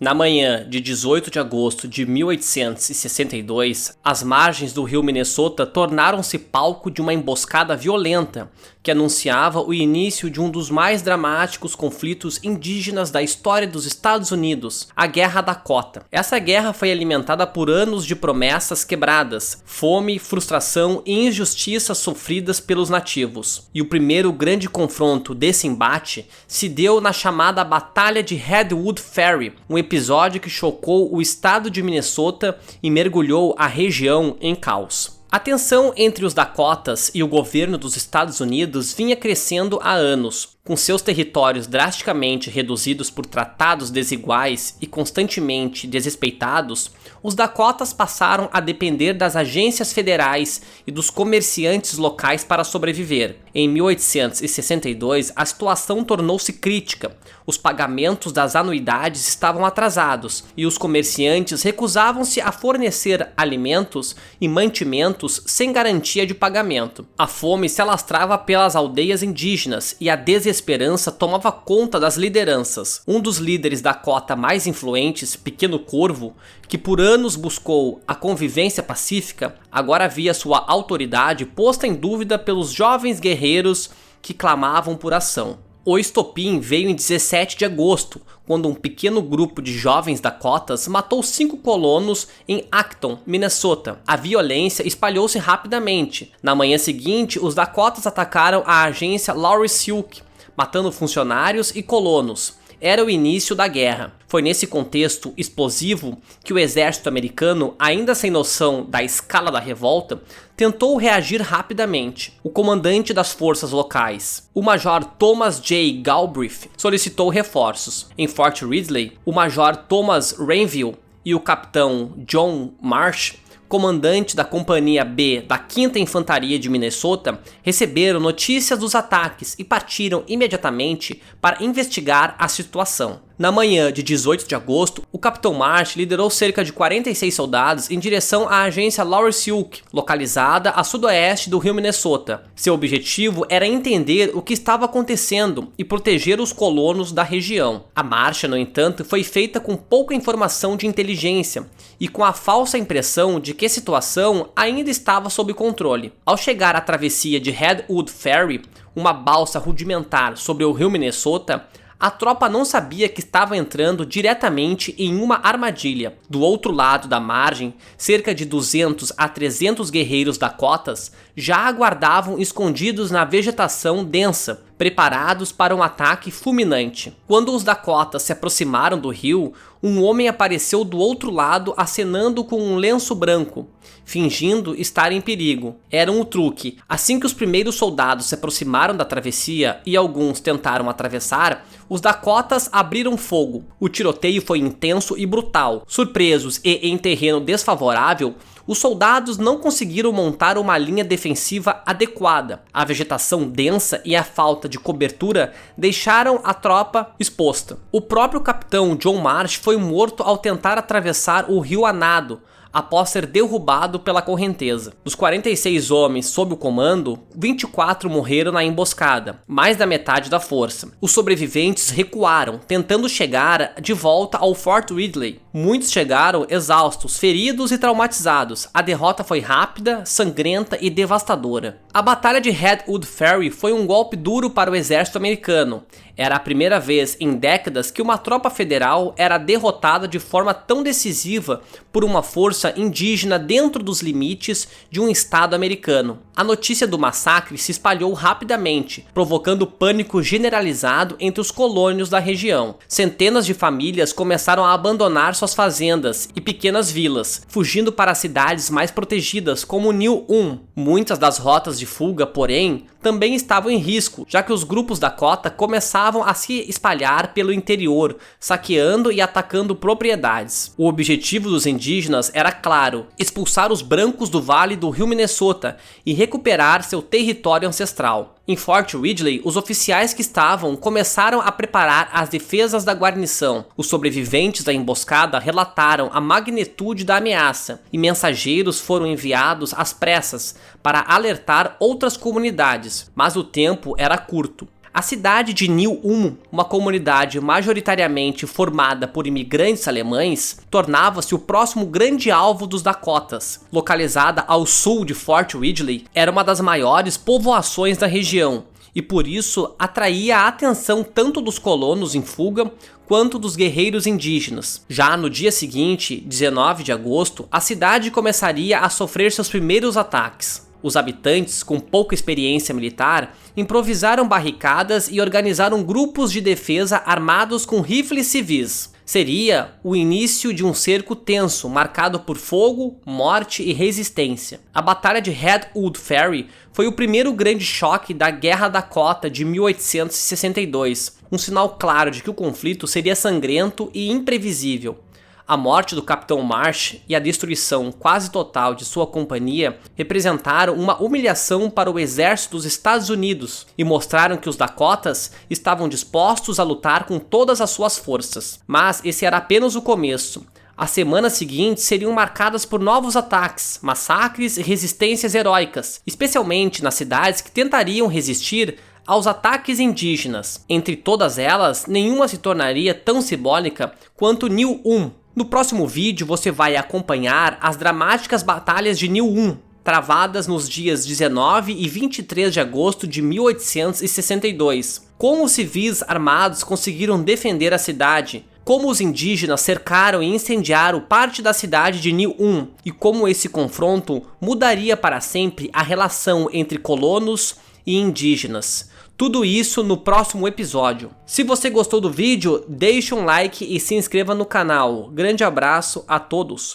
Na manhã de 18 de agosto de 1862, as margens do rio Minnesota tornaram-se palco de uma emboscada violenta que anunciava o início de um dos mais dramáticos conflitos indígenas da história dos Estados Unidos, a Guerra Dakota. Essa guerra foi alimentada por anos de promessas quebradas, fome, frustração e injustiças sofridas pelos nativos. E o primeiro grande confronto desse embate se deu na chamada Batalha de Redwood Ferry, um episódio que chocou o estado de Minnesota e mergulhou a região em caos. A tensão entre os Dakotas e o governo dos Estados Unidos vinha crescendo há anos. Com seus territórios drasticamente reduzidos por tratados desiguais e constantemente desrespeitados, os Dakotas passaram a depender das agências federais e dos comerciantes locais para sobreviver. Em 1862, a situação tornou-se crítica. Os pagamentos das anuidades estavam atrasados e os comerciantes recusavam-se a fornecer alimentos e mantimentos sem garantia de pagamento. A fome se alastrava pelas aldeias indígenas e a desesperança tomava conta das lideranças. Um dos líderes Dakota mais influentes, Pequeno Corvo, que por anos buscou a convivência pacífica, agora via sua autoridade posta em dúvida pelos jovens guerreiros que clamavam por ação. O estopim veio em 17 de agosto, quando um pequeno grupo de jovens Dakotas matou 5 colonos em Acton, Minnesota. A violência espalhou-se rapidamente. Na manhã seguinte, os Dakotas atacaram a agência Lawrence Silk, matando funcionários e colonos. Era o início da guerra. Foi nesse contexto explosivo que o exército americano, ainda sem noção da escala da revolta, tentou reagir rapidamente. O comandante das forças locais, o Major Thomas J. Galbraith, solicitou reforços. Em Fort Ridley, o Major Thomas Rainville e o capitão John Marsh, comandante da Companhia B da 5ª Infantaria de Minnesota, receberam notícias dos ataques e partiram imediatamente para investigar a situação. Na manhã de 18 de agosto, o capitão Marsh liderou cerca de 46 soldados em direção à agência Lawrence Silk, localizada a sudoeste do rio Minnesota. Seu objetivo era entender o que estava acontecendo e proteger os colonos da região. A marcha, no entanto, foi feita com pouca informação de inteligência e com a falsa impressão de que a situação ainda estava sob controle. Ao chegar à travessia de Redwood Ferry, uma balsa rudimentar sobre o rio Minnesota, a tropa não sabia que estava entrando diretamente em uma armadilha. Do outro lado da margem, cerca de 200 a 300 guerreiros Dakotas já aguardavam escondidos na vegetação densa, preparados para um ataque fulminante. Quando os Dakotas se aproximaram do rio, um homem apareceu do outro lado acenando com um lenço branco, fingindo estar em perigo. Era um truque. Assim que os primeiros soldados se aproximaram da travessia e alguns tentaram atravessar, os Dakotas abriram fogo. O tiroteio foi intenso e brutal. Surpresos e em terreno desfavorável, os soldados não conseguiram montar uma linha defensiva adequada. A vegetação densa e a falta de cobertura deixaram a tropa exposta. O próprio capitão John Marsh foi morto ao tentar atravessar o rio a nado, após ser derrubado pela correnteza. Dos 46 homens sob o comando, 24 morreram na emboscada, mais da metade da força. Os sobreviventes recuaram, tentando chegar de volta ao Fort Ridley. Muitos chegaram exaustos, feridos e traumatizados. A derrota foi rápida, sangrenta e devastadora. A Batalha de Redwood Ferry foi um golpe duro para o exército americano. Era a primeira vez em décadas que uma tropa federal era derrotada de forma tão decisiva por uma força indígena dentro dos limites de um estado americano. A notícia do massacre se espalhou rapidamente, provocando pânico generalizado entre os colônios da região. Centenas de famílias começaram a abandonar suas fazendas e pequenas vilas, fugindo para cidades mais protegidas como New Ulm. Muitas das rotas de fuga, porém, também estavam em risco, já que os grupos Dakota começavam a se espalhar pelo interior, saqueando e atacando propriedades. O objetivo dos indígenas era claro: expulsar os brancos do vale do rio Minnesota e recuperar seu território ancestral. Em Fort Ridley, os oficiais que estavam começaram a preparar as defesas da guarnição. Os sobreviventes da emboscada relataram a magnitude da ameaça e mensageiros foram enviados às pressas para alertar outras comunidades, mas o tempo era curto. A cidade de New Ulm, uma comunidade majoritariamente formada por imigrantes alemães, tornava-se o próximo grande alvo dos Dakotas. Localizada ao sul de Fort Ridgely, era uma das maiores povoações da região e por isso atraía a atenção tanto dos colonos em fuga quanto dos guerreiros indígenas. Já no dia seguinte, 19 de agosto, a cidade começaria a sofrer seus primeiros ataques. Os habitantes, com pouca experiência militar, improvisaram barricadas e organizaram grupos de defesa armados com rifles civis. Seria o início de um cerco tenso, marcado por fogo, morte e resistência. A Batalha de Redwood Ferry foi o primeiro grande choque da Guerra Dakota de 1862, um sinal claro de que o conflito seria sangrento e imprevisível. A morte do Capitão Marsh e a destruição quase total de sua companhia representaram uma humilhação para o exército dos Estados Unidos e mostraram que os Dakotas estavam dispostos a lutar com todas as suas forças. Mas esse era apenas o começo. As semanas seguintes seriam marcadas por novos ataques, massacres e resistências heróicas, especialmente nas cidades que tentariam resistir aos ataques indígenas. Entre todas elas, nenhuma se tornaria tão simbólica quanto New Ulm. No próximo vídeo você vai acompanhar as dramáticas batalhas de New Ulm, travadas nos dias 19 e 23 de agosto de 1862. Como os civis armados conseguiram defender a cidade, como os indígenas cercaram e incendiaram parte da cidade de New Ulm e como esse confronto mudaria para sempre a relação entre colonos e indígenas. Tudo isso no próximo episódio. Se você gostou do vídeo, deixe um like e se inscreva no canal. Grande abraço a todos.